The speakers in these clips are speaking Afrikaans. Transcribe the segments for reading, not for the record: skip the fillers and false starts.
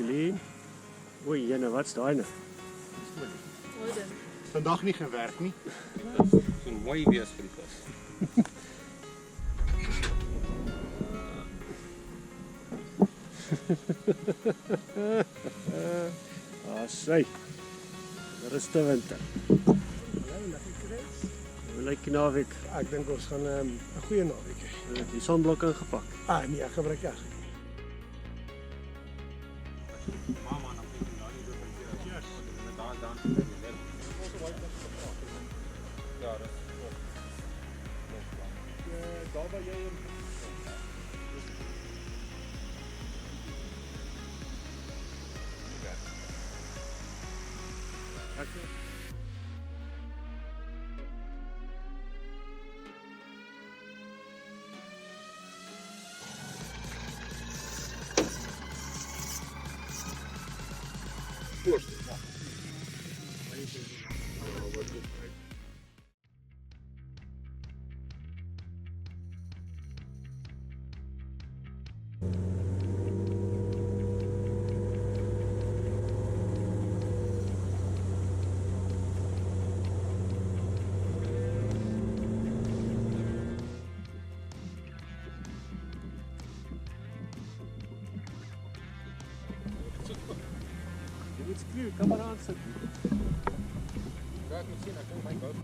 Jacqueline. Oei, jene, wat is daai nou? Vandag nie gewerk nie. So mooi wees vir die vis. Sy. Rustige winter. Hoe lyk die naweek? Ek dink ons gaan 'n goeie naweek hê. Het die sonblok ingepak? Nee, ek gebruik jas. Mama, dan moet jy daar nie doen vir jou. En dan ja, dat is goed. Daar by jy in Jy moet skreeu, kamera aansit. Ja, ek moet sien, ek dink my boot.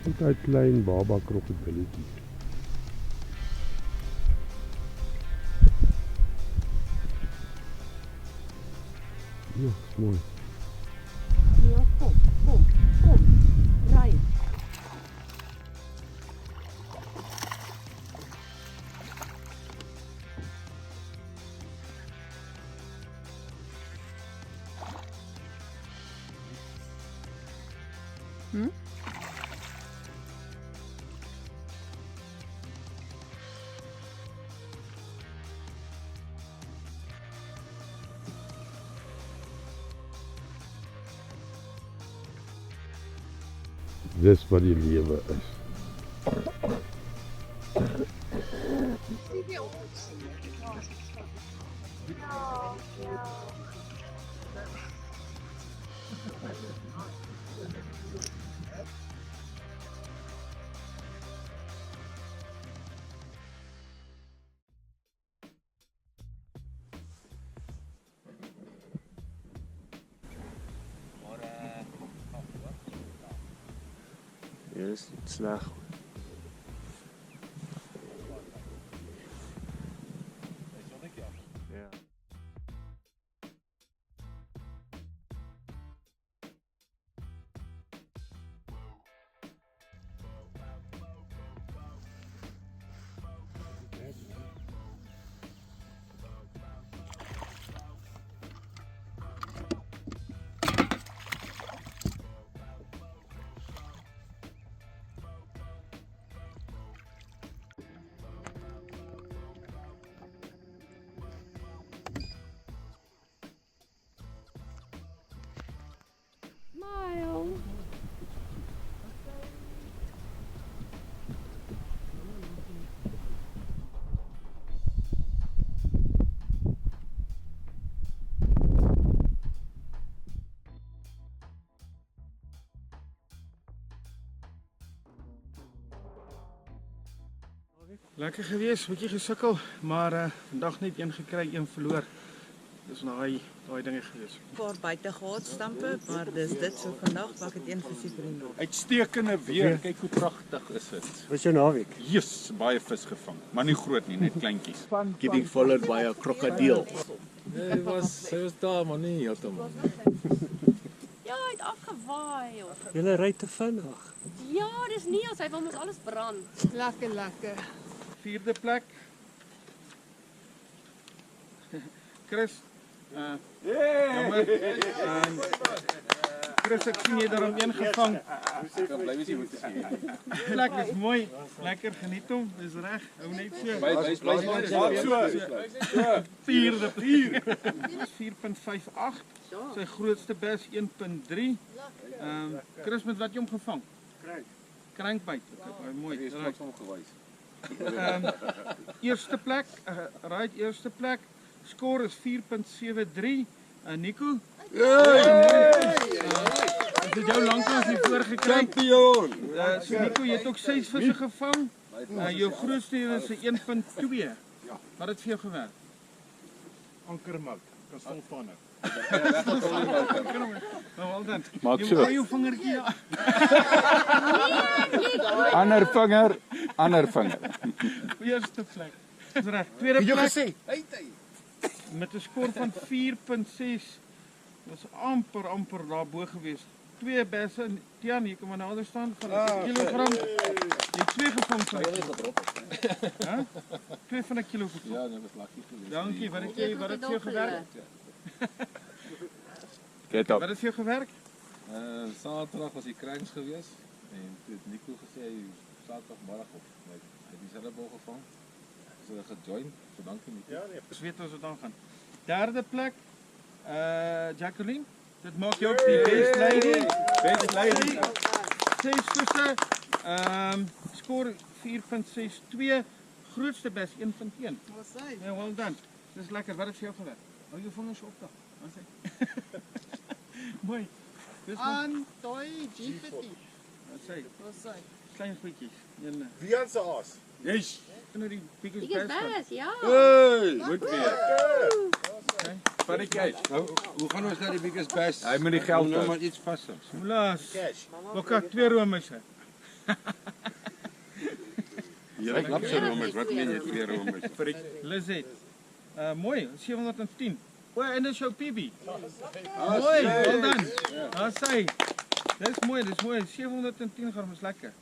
Kyk uit klein baba krokodilletjies. Ja, is mooi. Ja, kom. Ry. Dis wat die lewe is. Ja, dis niet sleg. Ja. Lekker gewees, bietjie gesukkel, maar vandag net een gekry, een verloor. Dis daai dinge gewees. Paar buite gehad stampe, maar dis dit so vandag, pak dit een vir sy vriende. Uitstekende weer. Kyk hoe pragtig is dit. Wat is jou naweek? Jesus, baie vis gevang, maar nie groot nie, net kleintjies. Getting followed by a crocodile. Hy was daar, maar nie heeltemal. Ja, hy het afgewaai. Of. Julle ry te vinnig. Ja, dis nie as hy wil ons alles brand. Lekker. 4de plek. Chris, jammer. Chris, ek sien jy daarom een gevang. Kan bly wees jy moet sien. Plek is mooi, lekker geniet hom, dis reg. Hou net so. Bly. 4de 4.58. Sy grootste bes 1.3. Chris, met wat jy hom gevang? Krankbyt. Okay, mooi. Dis niks van gewys. Eerste plek, eerste plek. Score is 4.73. Nico? Dit jou lankals nie voorgekry. Kampioen. So Nico, jy het ook 6 visse gevang. Jou grootste is 'n 1.2. Wat het vir jou gewerk? Ankermout, kastelpanne. Nou wel dan. Maak Jy so. moet jou vingertjie daar. Ander vinger. Eerste plek. Dis reg. Tweede Jy plek gesê, met 'n skoor van 4.6. Was amper daarbo gewees. 2 besse. Tian, jy kom maar nader staan van 'n kilogram. Jy het 2 gevang van 'n kilogram. 2 van 'n kilo gevang. Ja, dit was lucky geweest. Dankie, wat het vir jou gewerk? Get Wat het vir jou gewerk? Saterdag was die kranks geweest en toe het Nico gesê hy Saterdagmiddag op. Hy het dieselfde bal gevang. So hy gejoin. So dankie Nico. Ons weet ons wat aangaan. Derde plek, Jacqueline. Dit maak jou ook die best lady. 6 visse. Score 4.62. Grootste bes 1.1. Wat sê? Ja, well done. Dis lekker. Wat het vir jou gewerk? Hou jou vingers op dan. Wat sê? Mooi. Dis Antoy G50. wat sê? Wat sê? Klein goedjies. wie aan se aas? Yes. Nou die biggest Ek is best. best, ja. Hey, goed weer. Paddy uit. Nou, hoe gaan ons nou die biggest bass? Hy moet die geld nou hou. maar iets vas. Moelaas. Cash. Lokka 2 romisse. Hier ek klap so romers. Wat meen jy 2 romers? Lizet. Mooi, 710. O, en dis jou PB. Mooi, well done. Daar sê. Dis mooi, 710 gram is lekker.